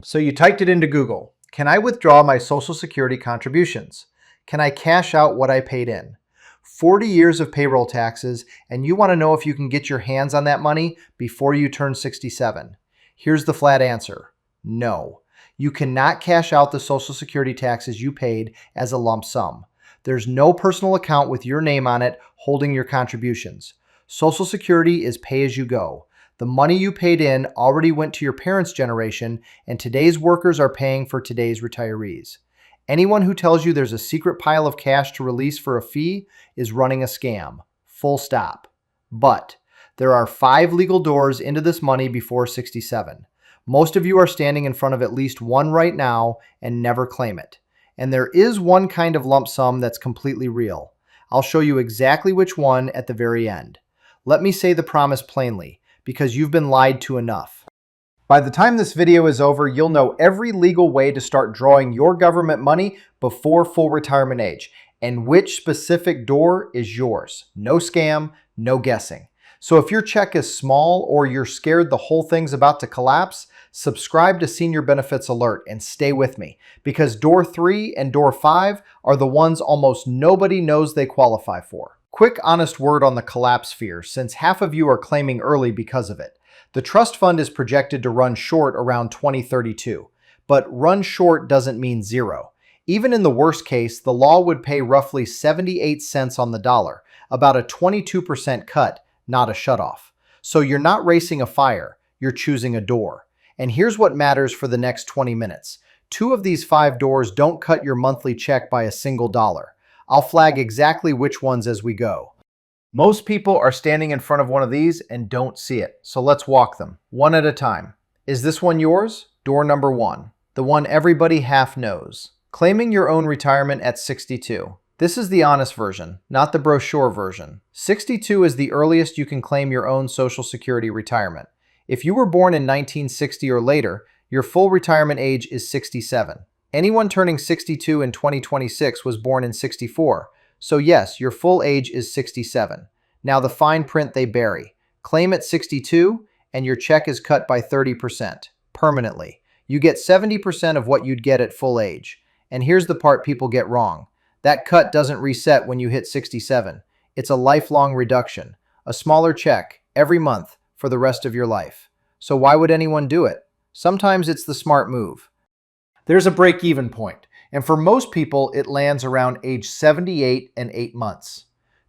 So you typed it into Google. Can I withdraw my Social Security contributions? Can I cash out what I paid in? 40 years of payroll taxes, and you want to know if you can get your hands on that money before you turn 67. Here's the flat answer. No. You cannot cash out the Social Security taxes you paid as a lump sum. There's no personal account with your name on it holding your contributions. Social Security is pay as you go. The money you paid in already went to your parents' generation, and today's workers are paying for today's retirees. Anyone who tells you there's a secret pile of cash to release for a fee is running a scam. Full stop. But there are 5 legal doors into this money before 67. Most of you are standing in front of at least one right now and never claim it. And there is one kind of lump sum that's completely real. I'll show you exactly which one at the very end. Let me say the promise plainly, because you've been lied to enough. By the time this video is over, you'll know every legal way to start drawing your government money before full retirement age, and which specific door is yours. No scam, no guessing. So if your check is small or you're scared the whole thing's about to collapse, subscribe to Senior Benefits Alert and stay with me, because door 3 and door 5 are the ones almost nobody knows they qualify for. Quick honest word on the collapse fear, since half of you are claiming early because of it. The trust fund is projected to run short around 2032, but run short doesn't mean zero. Even in the worst case, the law would pay roughly 78 cents on the dollar, about a 22% cut, not a shutoff. So you're not racing a fire, you're choosing a door. And here's what matters for the next 20 minutes. 2 of these 5 doors don't cut your monthly check by a single dollar. I'll flag exactly which ones as we go. Most people are standing in front of one of these and don't see it, so let's walk them, one at a time. Is this one yours? Door number 1, the one everybody half knows. Claiming your own retirement at 62. This is the honest version, not the brochure version. 62 is the earliest you can claim your own Social Security retirement. If you were born in 1960 or later, your full retirement age is 67. Anyone turning 62 in 2026 was born in 64. So yes, your full age is 67. Now the fine print they bury. Claim at 62 and your check is cut by 30%. Permanently. You get 70% of what you'd get at full age. And here's the part people get wrong. That cut doesn't reset when you hit 67. It's a lifelong reduction. A smaller check every month for the rest of your life. So why would anyone do it? Sometimes it's the smart move. There's a break-even point, and for most people, it lands around age 78 and 8 months.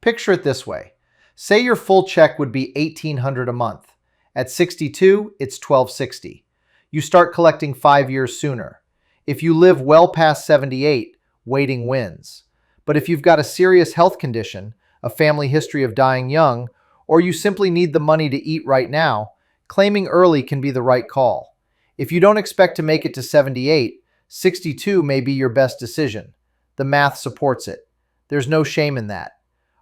Picture it this way. Say your full check would be $1,800 a month. At 62, it's $1,260. You start collecting 5 years sooner. If you live well past 78, waiting wins. But if you've got a serious health condition, a family history of dying young, or you simply need the money to eat right now, claiming early can be the right call. If you don't expect to make it to 78, 62 may be your best decision. The math supports it. There's no shame in that.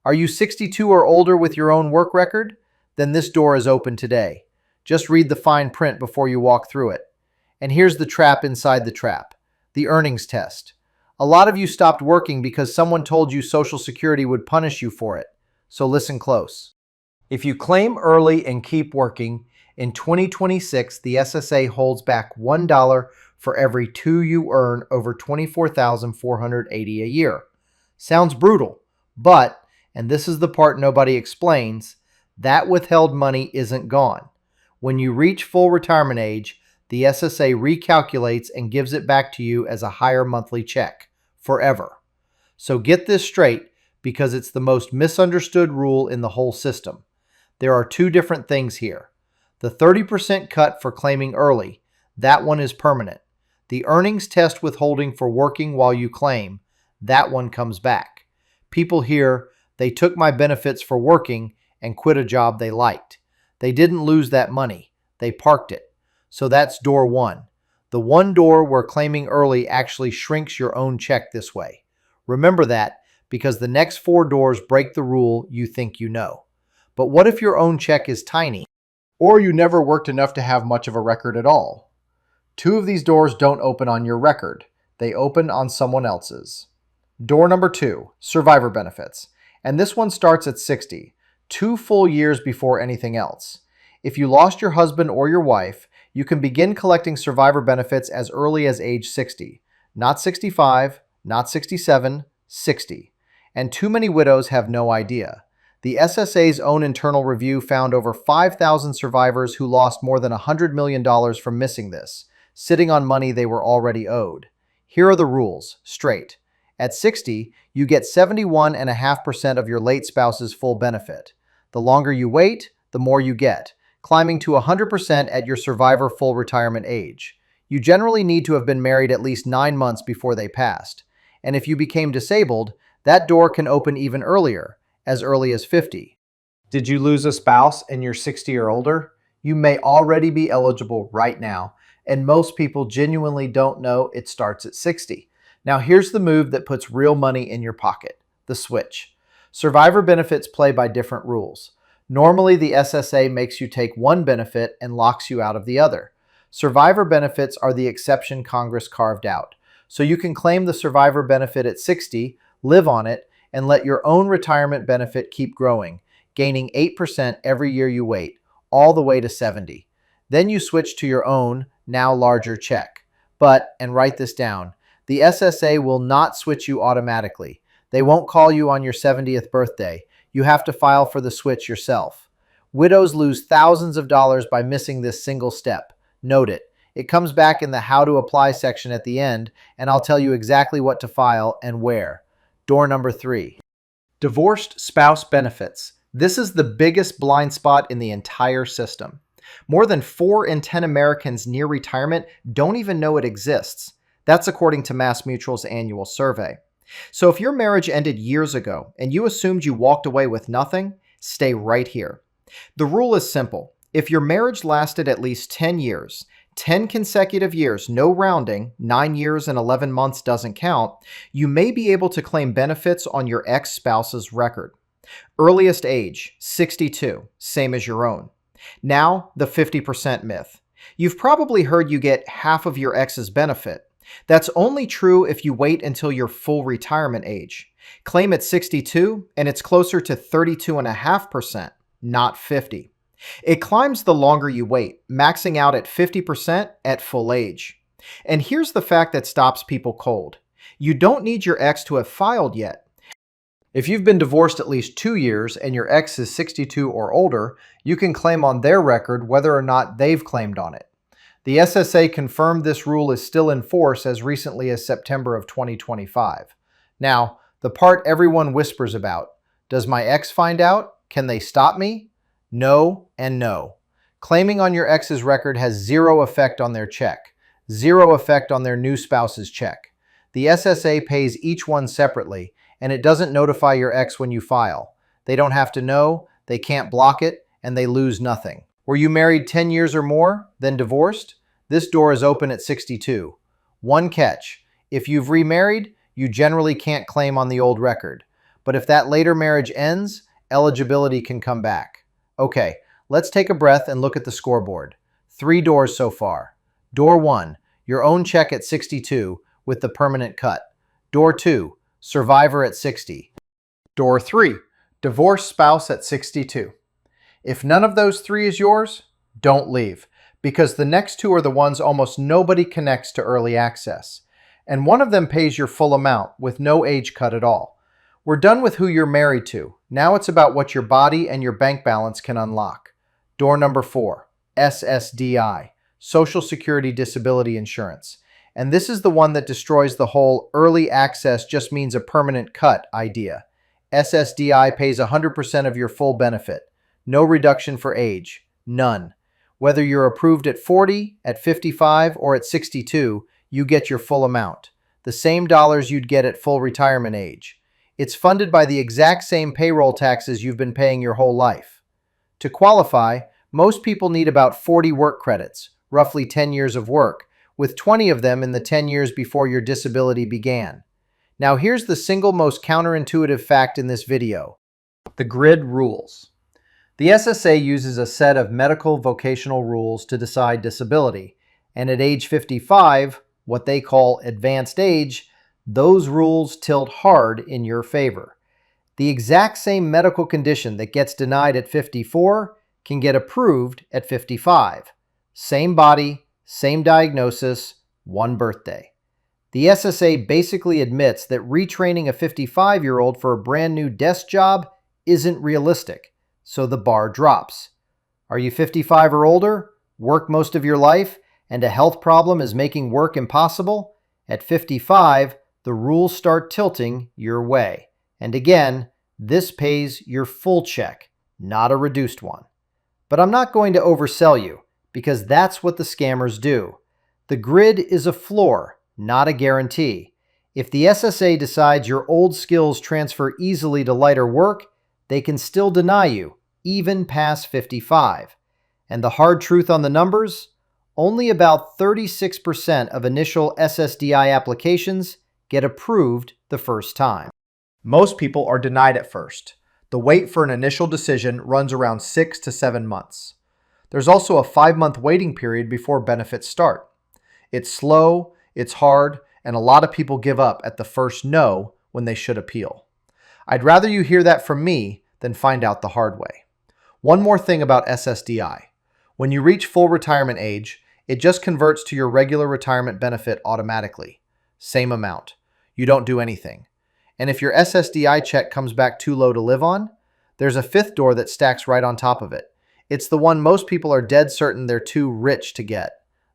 Are you 62 or older with your own work record? Then this door is open today. Just read the fine print before you walk through it. And here's the trap inside the trap. The earnings test. A lot of you stopped working because someone told you Social Security would punish you for it. So listen close. If you claim early and keep working, in 2026, the SSA holds back $1 for every 2 you earn over $24,480 a year. Sounds brutal, but, and this is the part nobody explains, that withheld money isn't gone. When you reach full retirement age, the SSA recalculates and gives it back to you as a higher monthly check, forever. So get this straight, because it's the most misunderstood rule in the whole system. There are 2 different things here. The 30% cut for claiming early, that one is permanent. The earnings test withholding for working while you claim, that one comes back. People hear, they took my benefits for working and quit a job they liked. They didn't lose that money. They parked it. So that's door 1. The one door where claiming early actually shrinks your own check this way. Remember that, because the next 4 doors break the rule you think you know. But what if your own check is tiny? Or you never worked enough to have much of a record at all? 2 of these doors don't open on your record. They open on someone else's. Door number 2, survivor benefits. And this one starts at 60, 2 full years before anything else. If you lost your husband or your wife, You can begin collecting survivor benefits as early as age 60, not 65, not 67, 60. And too many widows have no idea. The SSA's own internal review found over 5,000 survivors who lost more than $100 million from missing this, sitting on money they were already owed. Here are the rules, straight. At 60, you get 71.5% of your late spouse's full benefit. The longer you wait, the more you get, climbing to 100% at your survivor full retirement age. You generally need to have been married at least 9 months before they passed. And if you became disabled, that door can open even earlier, as early as 50. Did you lose a spouse and you're 60 or older? You may already be eligible right now, and most people genuinely don't know it starts at 60. Now here's the move that puts real money in your pocket, the switch. Survivor benefits play by different rules. Normally, the SSA makes you take one benefit and locks you out of the other. Survivor benefits are the exception Congress carved out. So you can claim the survivor benefit at 60, live on it, and let your own retirement benefit keep growing, gaining 8% every year you wait, all the way to 70. Then you switch to your own, now larger check. But, and write this down, the SSA will not switch you automatically. They won't call you on your 70th birthday. You have to file for the switch yourself. Widows lose thousands of dollars by missing this single step. Note it. It comes back in the How to Apply section at the end, and I'll tell you exactly what to file and where. Door number 3. Divorced spouse benefits. This is the biggest blind spot in the entire system. More than 4 in 10 Americans near retirement don't even know it exists. That's according to MassMutual's annual survey. So if your marriage ended years ago and you assumed you walked away with nothing, stay right here. The rule is simple. If your marriage lasted at least 10 years, 10 consecutive years, no rounding, 9 years and 11 months doesn't count, you may be able to claim benefits on your ex-spouse's record. Earliest age, 62, same as your own. Now, the 50% myth. You've probably heard you get half of your ex's benefit. That's only true if you wait until your full retirement age. Claim at 62, and it's closer to 32.5%, not 50. It climbs the longer you wait, maxing out at 50% at full age. And here's the fact that stops people cold. You don't need your ex to have filed yet. If you've been divorced at least 2 years and your ex is 62 or older, you can claim on their record whether or not they've claimed on it. The SSA confirmed this rule is still in force as recently as September of 2025. Now, the part everyone whispers about. Does my ex find out? Can they stop me? No and no. Claiming on your ex's record has zero effect on their check, zero effect on their new spouse's check. The SSA pays each one separately, and it doesn't notify your ex when you file. They don't have to know, they can't block it, and they lose nothing. Were you married 10 years or more, then divorced? This door is open at 62. One catch. If you've remarried, you generally can't claim on the old record. But if that later marriage ends, eligibility can come back. Okay, let's take a breath and look at the scoreboard. 3 doors so far. Door 1, your own check at 62 with the permanent cut. Door 2, survivor at 60. Door 3, divorced spouse at 62. If none of those 3 is yours, don't leave, because the next 2 are the ones almost nobody connects to early access. And one of them pays your full amount with no age cut at all. We're done with who you're married to. Now it's about what your body and your bank balance can unlock. Door number 4, SSDI, Social Security Disability Insurance. And this is the one that destroys the whole early access just means a permanent cut idea. SSDI pays 100% of your full benefit. No reduction for age. None. Whether you're approved at 40, at 55, or at 62, you get your full amount. The same dollars you'd get at full retirement age. It's funded by the exact same payroll taxes you've been paying your whole life. To qualify, most people need about 40 work credits, roughly 10 years of work, with 20 of them in the 10 years before your disability began. Now here's the single most counterintuitive fact in this video. The grid rules. The SSA uses a set of medical vocational rules to decide disability, and at age 55, what they call advanced age, those rules tilt hard in your favor. The exact same medical condition that gets denied at 54 can get approved at 55. Same body, same diagnosis, one birthday. The SSA basically admits that retraining a 55-year-old for a brand new desk job isn't realistic, so the bar drops. Are you 55 or older, work most of your life, and a health problem is making work impossible? At 55, the rules start tilting your way. And again, this pays your full check, not a reduced one. But I'm not going to oversell you, because that's what the scammers do. The grid is a floor, not a guarantee. If the SSA decides your old skills transfer easily to lighter work, they can still deny you, even past 55. And the hard truth on the numbers? Only about 36% of initial SSDI applications get approved the first time. Most people are denied at first. The wait for an initial decision runs around 6 to 7 months. There's also a 5-month waiting period before benefits start. It's slow, it's hard, and a lot of people give up at the first no when they should appeal. I'd rather you hear that from me than find out the hard way. One more thing about SSDI. When you reach full retirement age, it just converts to your regular retirement benefit automatically. Same amount. You don't do anything. And if your SSDI check comes back too low to live on, there's a fifth door that stacks right on top of it. It's the one most people are dead certain they're too rich to get.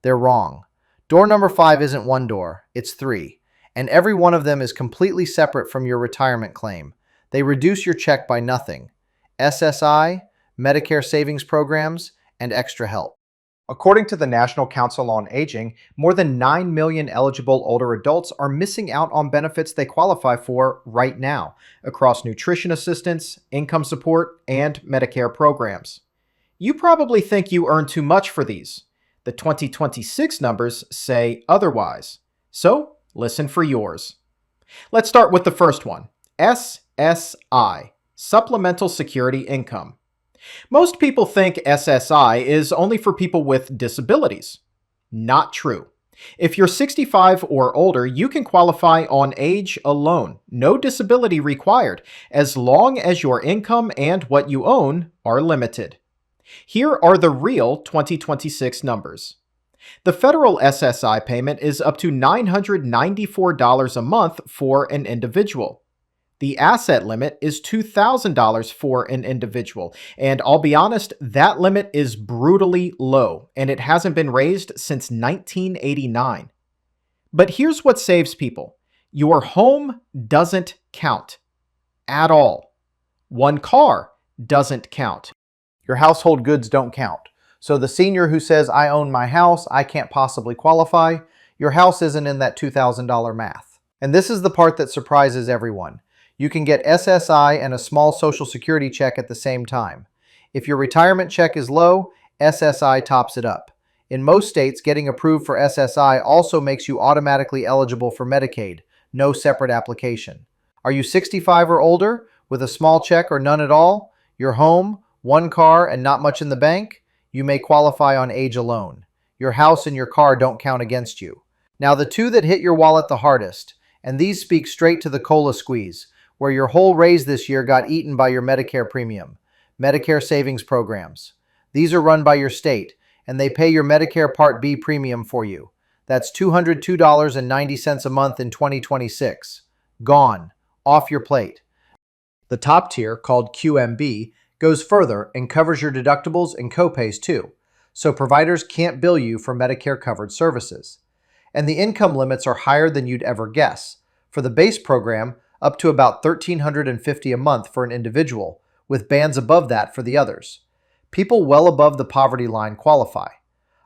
They're wrong. Door number 5 isn't one door, it's 3. And every one of them is completely separate from your retirement claim. They reduce your check by nothing. SSI, Medicare savings programs, and extra help. According to the National Council on Aging, more than 9 million eligible older adults are missing out on benefits they qualify for right now across nutrition assistance, income support, and Medicare programs. You probably think you earn too much for these. The 2026 numbers say otherwise. So, listen for yours. Let's start with the first one. SSI, Supplemental Security Income. Most people think SSI is only for people with disabilities. Not true. If you're 65 or older, you can qualify on age alone, no disability required, as long as your income and what you own are limited. Here are the real 2026 numbers. The federal SSI payment is up to $994 a month for an individual. The asset limit is $2,000 for an individual, and I'll be honest, that limit is brutally low, and it hasn't been raised since 1989. But here's what saves people. Your home doesn't count at all. One car doesn't count. Your household goods don't count. So the senior who says, I own my house, I can't possibly qualify, your house isn't in that $2,000 math. And this is the part that surprises everyone. You can get SSI and a small Social Security check at the same time. If your retirement check is low, SSI tops it up. In most states, getting approved for SSI also makes you automatically eligible for Medicaid, no separate application. Are you 65 or older, with a small check or none at all, your home, one car, and not much in the bank? You may qualify on age alone. Your house and your car don't count against you. Now the two that hit your wallet the hardest, and these speak straight to the COLA squeeze, where your whole raise this year got eaten by your Medicare premium. Medicare savings programs. These are run by your state, and they pay your Medicare Part B premium for you. That's $202.90 a month in 2026. Gone. Off your plate. The top tier, called QMB, goes further and covers your deductibles and copays too, so providers can't bill you for Medicare-covered services. And the income limits are higher than you'd ever guess. For the base program, up to about $1,350 a month for an individual, with bands above that for the others. People well above the poverty line qualify.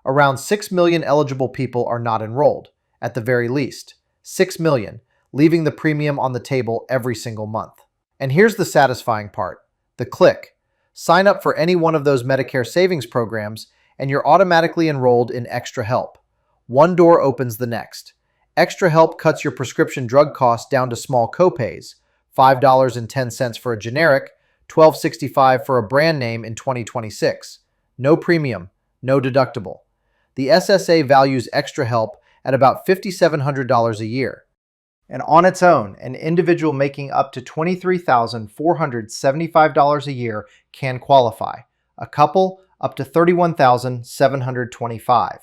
Around 6 million eligible people are not enrolled, at the very least. 6 million, leaving the premium on the table every single month. And here's the satisfying part, the click. Sign up for any one of those Medicare savings programs, and you're automatically enrolled in Extra Help. One door opens the next. Extra Help cuts your prescription drug costs down to small copays, $5.10 for a generic, $12.65 for a brand name in 2026. No premium, no deductible. The SSA values Extra Help at about $5,700 a year. And on its own, an individual making up to $23,475 a year can qualify. A couple, up to $31,725.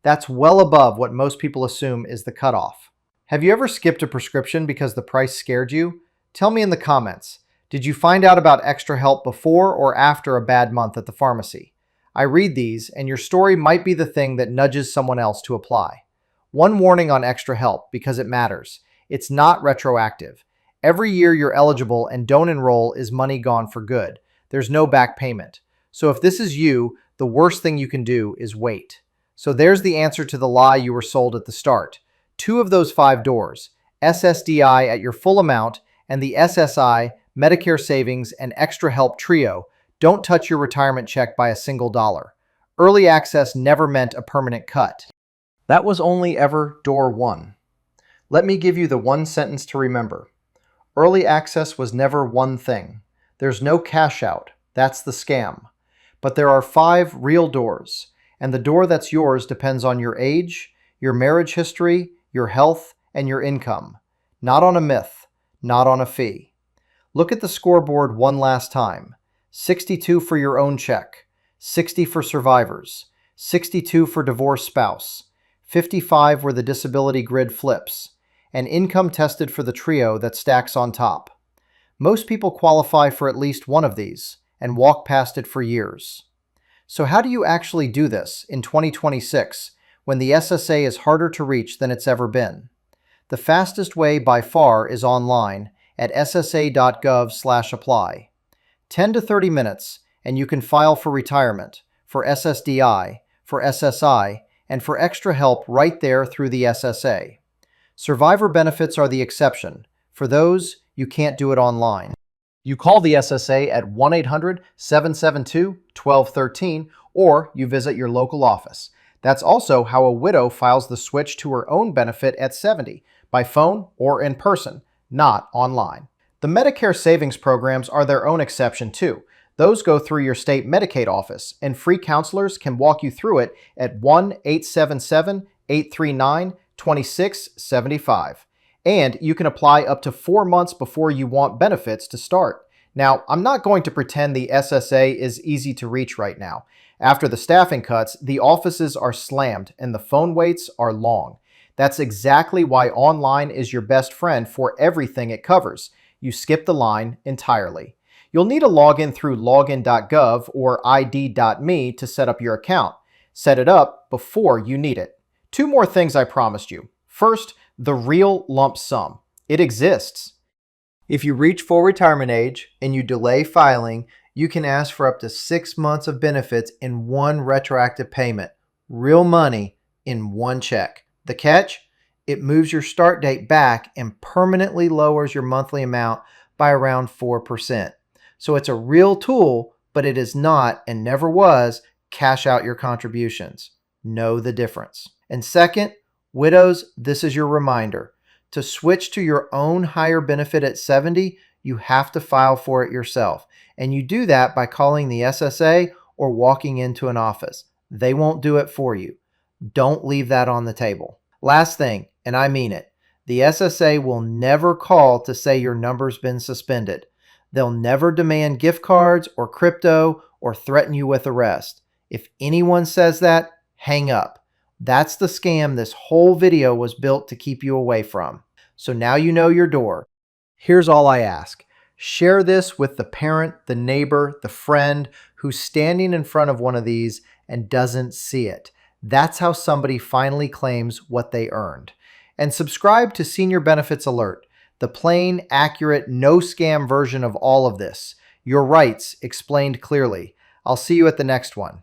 That's well above what most people assume is the cutoff. Have you ever skipped a prescription because the price scared you? Tell me in the comments. Did you find out about Extra Help before or after a bad month at the pharmacy? I read these, and your story might be the thing that nudges someone else to apply. One warning on Extra Help, because it matters. It's not retroactive. Every year you're eligible and don't enroll is money gone for good. There's no back payment. So if this is you, the worst thing you can do is wait. So there's the answer to the lie you were sold at the start. 2 of those 5 doors, SSDI at your full amount and the SSI, Medicare Savings, and Extra Help Trio, don't touch your retirement check by a single dollar. Early access never meant a permanent cut. That was only ever door 1. Let me give you the one sentence to remember. Early access was never one thing. There's no cash out. That's the scam. But there are 5 real doors, and the door that's yours depends on your age, your marriage history, your health, and your income. Not on a myth, not on a fee. Look at the scoreboard one last time. 62 for your own check, 60 for survivors, 62 for divorced spouse, 55 where the disability grid flips, and income tested for the trio that stacks on top. Most people qualify for at least one of these and walk past it for years. So how do you actually do this in 2026 when the SSA is harder to reach than it's ever been? The fastest way by far is online at ssa.gov/apply. 10 to 30 minutes and you can file for retirement, for SSDI, for SSI, and for Extra Help right there through the SSA. Survivor benefits are the exception. For those, you can't do it online. You call the SSA at 1-800-772-1213 or you visit your local office. That's also how a widow files the switch to her own benefit at 70, by phone or in person, not online. The Medicare Savings programs are their own exception too. Those go through your state Medicaid office, and free counselors can walk you through it at 1-877-839-2675. And you can apply up to 4 months before you want benefits to start. Now, I'm not going to pretend the SSA is easy to reach right now. After the staffing cuts, the offices are slammed and the phone waits are long. That's exactly why online is your best friend for everything it covers. You skip the line entirely. You'll need a login through login.gov or id.me to set up your account. Set it up before you need it. 2 more things I promised you. First, the real lump sum. It exists. If you reach full retirement age and you delay filing, you can ask for up to 6 months of benefits in one retroactive payment. Real money in one check. The catch? It moves your start date back and permanently lowers your monthly amount by around 4%. So it's a real tool, but it is not and never was cash out your contributions. Know the difference. And second, widows, this is your reminder. To switch to your own higher benefit at 70, you have to file for it yourself. And you do that by calling the SSA or walking into an office. They won't do it for you. Don't leave that on the table. Last thing, and I mean it, the SSA will never call to say your number's been suspended. They'll never demand gift cards or crypto or threaten you with arrest. If anyone says that, hang up. That's the scam this whole video was built to keep you away from. So now you know your door. Here's all I ask. Share this with the parent, the neighbor, the friend who's standing in front of one of these and doesn't see it. That's how somebody finally claims what they earned. And subscribe to Senior Benefits Alert, the plain, accurate, no scam version of all of this. Your rights explained clearly. I'll see you at the next one.